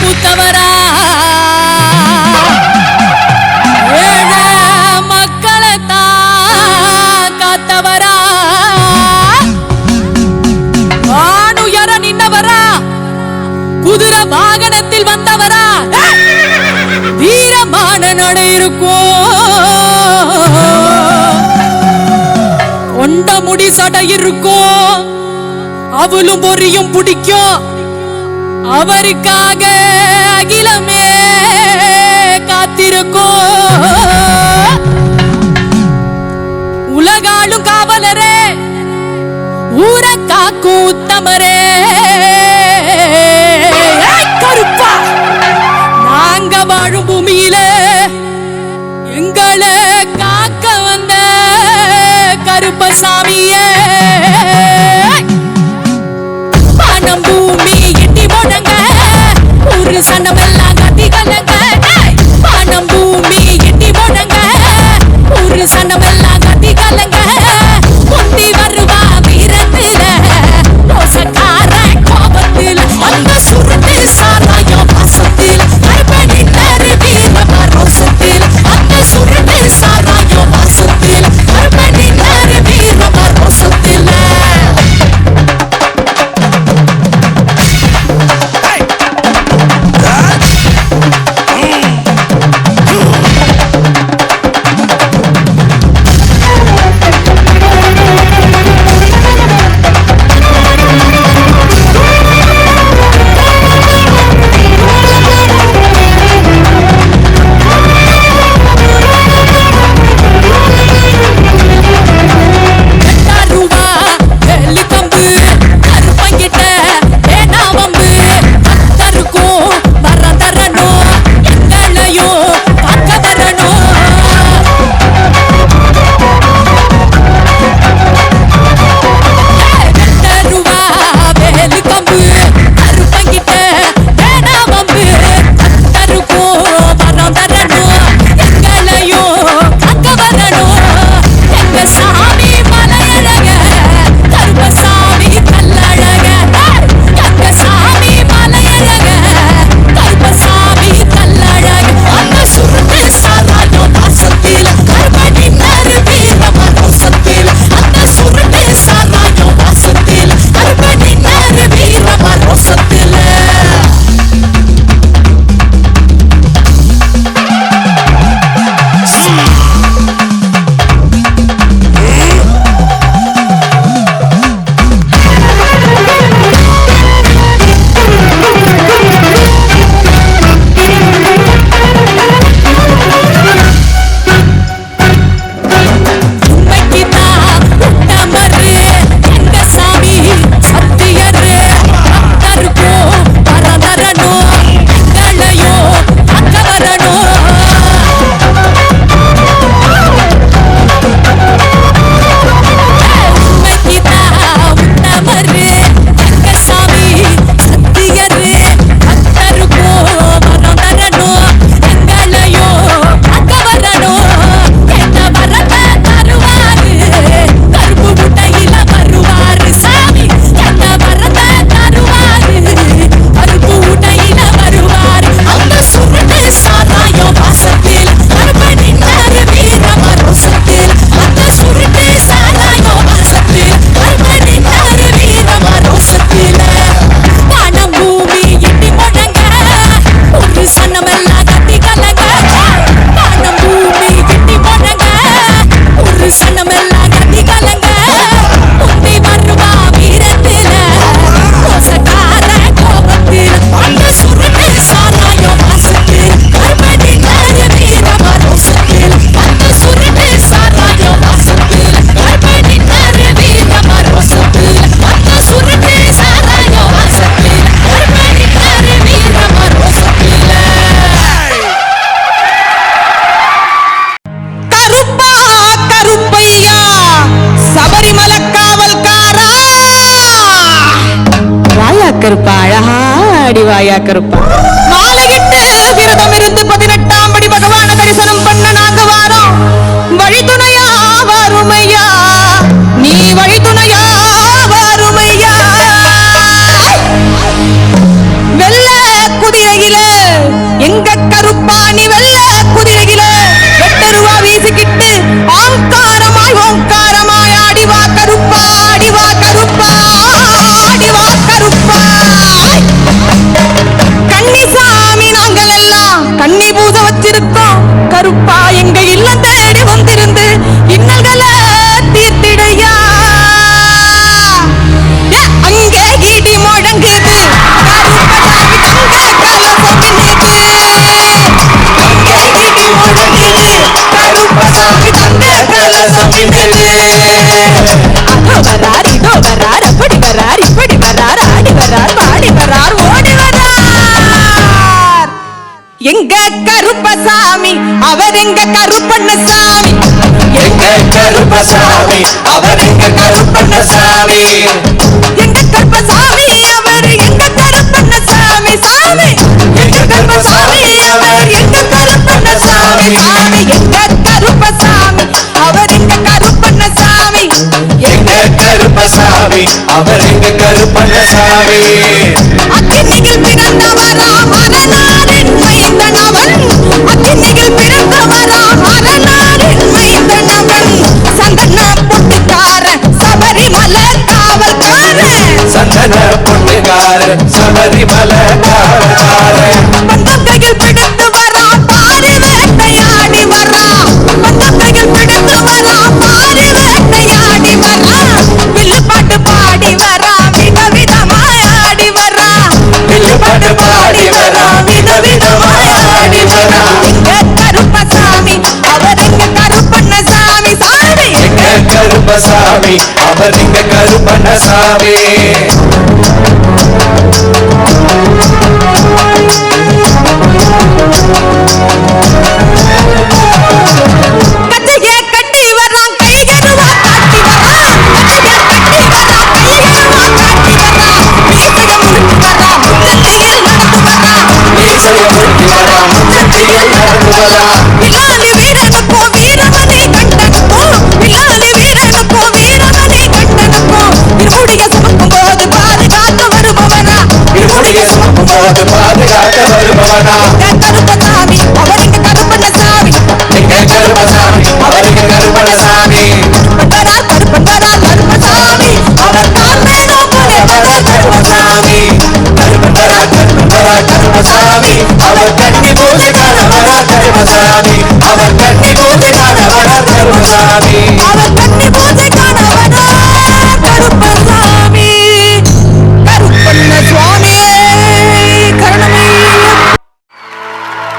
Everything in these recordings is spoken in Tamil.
பூத்தவரா ஏழ மக்களை தான் காத்தவரா வானுயர நின்னவரா குதிரை வாகனத்தில் வந்தவரா வீரமான நடை இருக்கும் கொண்ட முடி சடை இருக்கும் அவளும் பொரியும் பிடிக்கும் அவருக்காக அகிலமே காத்திருக்கும் உலகாளும் காவலரே ஊர காக்கும் உத்தமரே கருப்பா நாங்க வாழும் பூமியில எங்களை காக்க வந்த கருப்பசாமியே வானம் பூமி இட்டி முழங்க ஒரு சனமெல்லாம் கத்தி கலங்க வானம் பூமி இட்டி முழங்க ஒரு சனமெல்லாம் கத்தி கலங்க முந்தி வருவா வீரத்துல ரோசக்கார கோபத்துல அந்த சுருட்டு சாராயம் வாசத்தில் கருப்பணி தரு வீரமா ரோசத்தில் அந்த சுருட்டு சாராயம் வாசத்தில் கருப்பணி தரு வீரமா ரோசத்தில் கருப்பா அழகா அடிவாயா கருப்பா மாலையிட்டு விரதம் இருந்து 18ஆம் படி பகவான தரிசனம் பண்ண நாங்க வாரோம் வழித்துணையா வருமையா நீ வழித்துணையா வருமையா வெள்ள குதிரையில் குதிரையிலே எங்க கருப்பாணி வெள்ள குதிரையிலே வெட்டருவா வீசிக்கிட்டு ஆங்காரமாய் ஓங்காரமாய் ஆடிவா கருப்பா ஆடிவா கருப்பா ஆடிவா கருப்பா. கன்னிசாமி நாங்கள் எல்லாம் கன்னி பூச வச்சிருக்கோம் கருப்பா எங்க இல்லம் தேடி வந்திருந்து இன்னல்களை தீர்த்திடையா. அங்கே இடி முழங்குது கருப்பசாமி தங்க கலசம் மின்னுது. அங்கே இடி முழங்குது கருப்பசாமி தங்க கலசம் மின்னுது. அதோ வரார் இதோ வரார் அப்படி வரார் இப்படி வரார் ஆடி வரார் பாடி வரார் ஓடி வரார். எங்க கருப்பசாமி அவர் எங்க கருப்பண்ணசாமி. எங்க கருப்பசாமி அவர் எங்க கருப்பண்ணசாமி. எங்க கருப்பசாமி அவர் எங்க கருப்பண்ணசாமி சாமி. எங்க கருப்பசாமி அவர் எங்க கருப்பண்ணசாமி சாமி. எங்க கருப்பசாமி அவர் எங்க கருப்பண்ணசாமி. எங்க கருப்பசாமி அவர் எங்க கருப்பண்ணசாமி. அக்கினியில் பிறந்தவரா மரநாடின் மைந்தனவன். அக்கினியில் பிறந்தவரா மரநாடின் மைந்தனவன். சந்தன பொட்டுக்காரன் சபரிமலை காவல்காரன். சந்தன பொட்டுக்காரன் சபரிமலை காவல்காரன். பந்தத்தையில் பிடித்து வரா பாரி வேட்டையாடி வரா. பந்தத்தையில் பிடித்து வரா பாரி வேட்டையாடி வரா. வில்லுப்பாட்டு பாடி வரா விதவிதமாய் ஆடி வரா. வில்லுப்பாட்டு பாடி வரா விதவிதமாய் ஆடி வரா. எங்க கருப்பசாமி அவர் எங்க கருப்பண்ணசாமி சாமி. எங்க கருப்பசாமி அவர் எங்க கருப்பண்ணசாமி. கட்டையே கட்டி வரா கைகருவா காட்டி வரா. கட்டையே கட்டி வரா கைகருவா காட்டி வரா. மீசைய முறுக்கி வரா முச்சந்தியில் நடந்து வரா. மீசைய முறுக்கி வரா முச்சந்தியில் நடந்து வரா. விலாலி வீரனுக்கோ வீரமணி கண்டனுக்கோ. விலாலி வீரனுக்கோ வீரமணி கண்டனுக்கோ. இருமுடிய சுமக்கும் போது பாதுகாக்க வருபவனா. இருமுடிய சுமக்கும் போது பாதுகாக்க வருபவனா. எங்க கருப்பசாமி அவர் எங்க கருப்பண்ணசாமி. எங்க கருப்பசாமி அவர் எங்க கருப்பண்ணசாமி. கருப்பன்வரார் கருப்பன்வரார் கருப்பசாமி. அவர் தான் வேணும் போலே வரார் கருப்பசாமி. கருப்பன்வரார் கருப்பன்வரார் கருப்பசாமி. அவர் கன்னி பூஜைக்கான வரார் கருப்பசாமி. அவர் கன்னி பூஜைக்கான வரார் கருப்பசாமி. அவர் கன்னி பூஜைக்கான வரார் கருப்பசாமி. கருப்பண்ண சுவாமியே கருணமே.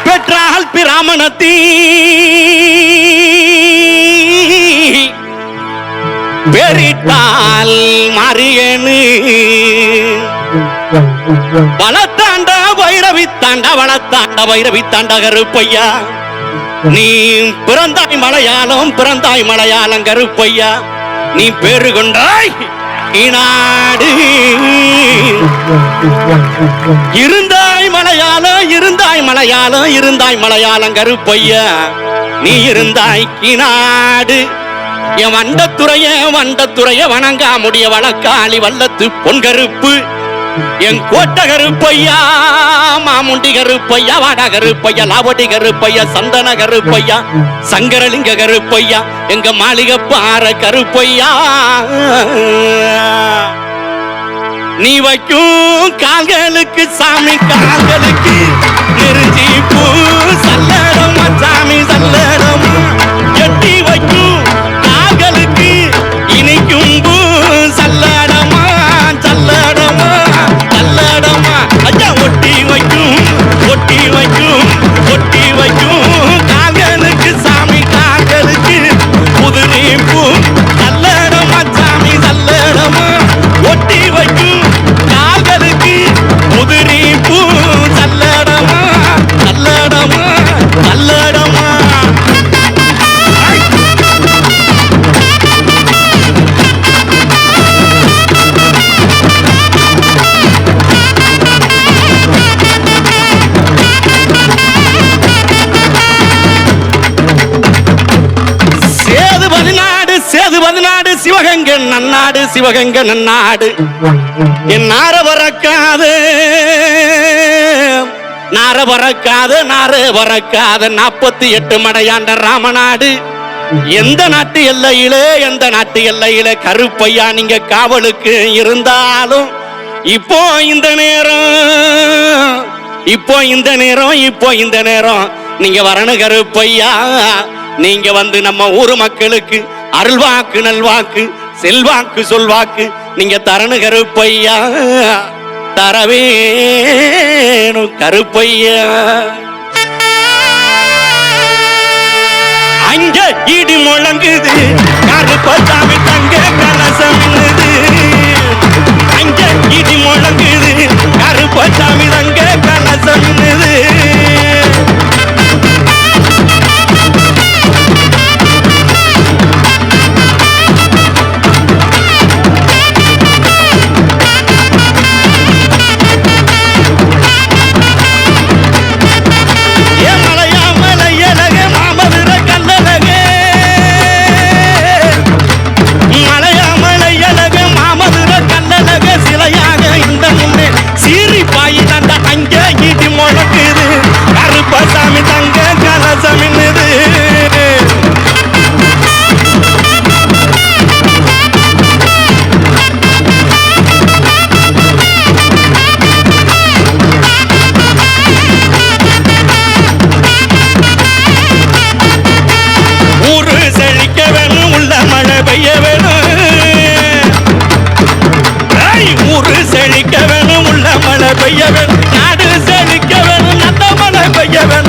பெற்றால் பிராமணத்தி பெரிட்டால் மாரியனு வளத்தாண்ட வைரவி தாண்ட வளத்தாண்ட வைரவி தாண்ட கருப்பையா. நீ பிறந்தாய் மலையாளம் பிறந்தாய் மலையாளம் கருப்பையா. நீ பேரு கொண்டாய் இநாடு. இருந்தாய் மலையாளம் இருந்தாய் மலையாளம் இருந்தாய் மலையாளம் கருப்பையா. நீ இருந்தாய் கிநாடு. என் வண்டத்துறைய வணங்கா முடிய வழக்காளி வல்லத்து பொன்கருப்பு. என் கோட்ட கருப்பையா மாமுண்டி கருப்பையா வாட கருப்பையா லாவடி கருப்பையா சந்தன கருப்பையா சங்கரலிங்க கருப்பையா எங்க மாளிகை பாற கருப்பையா. நீ வைக்கும் கால்களுக்கு சாமி கால்களுக்கு நெருஞ்சி பூ சல்லடமா சாமி சல்லடமா. எட்டி வைக்கும் கால்களுக்கு இனிக்கும் பூ சல்லடமா சல்லடமா சல்லடமா. ஐயா ஒட்டி வைக்கும் ஒட்டி வைக்கும் ஒட்டி வைக்கும் கால்களுக்கு சாமி கால்களுக்கு புதுரி பூ சல்லடமா சாமி சல்லடமா. ஒட்டி வைக்கும் கால்களுக்கு முதிரி பூ சல்லடமா சல்லடமா சல்லடமா. சேதுபதி நாடு சிவகங்கை நன்னாடு சிவகங்கை நன்னாடு. என் நார வரக்காது நார பறக்காத 48 மடையாண்ட ராமநாடு. எந்த நாட்டு எல்லையில கருப்பையா நீங்க காவலுக்கு இருந்தாலும் இப்போ இந்த நேரம் நீங்க வரணும் கருப்பையா. நீங்க வந்து நம்ம ஊர் மக்களுக்கு அருள்வாக்கு நல்வாக்கு செல்வாக்கு சொல்வாக்கு நீங்க தரணும் கருப்பையா, தரவேணும் கருப்பையா. அங்க இடி முழங்குது கருப்பசாமி தங்க கலசம் அங்க இடி முழங்குது கருப்பசாமி தங்க கலசம் பெய்ய வேணும், நாடு செழிக்க வேணும், நல்ல மழை பெய்ய வேணும்.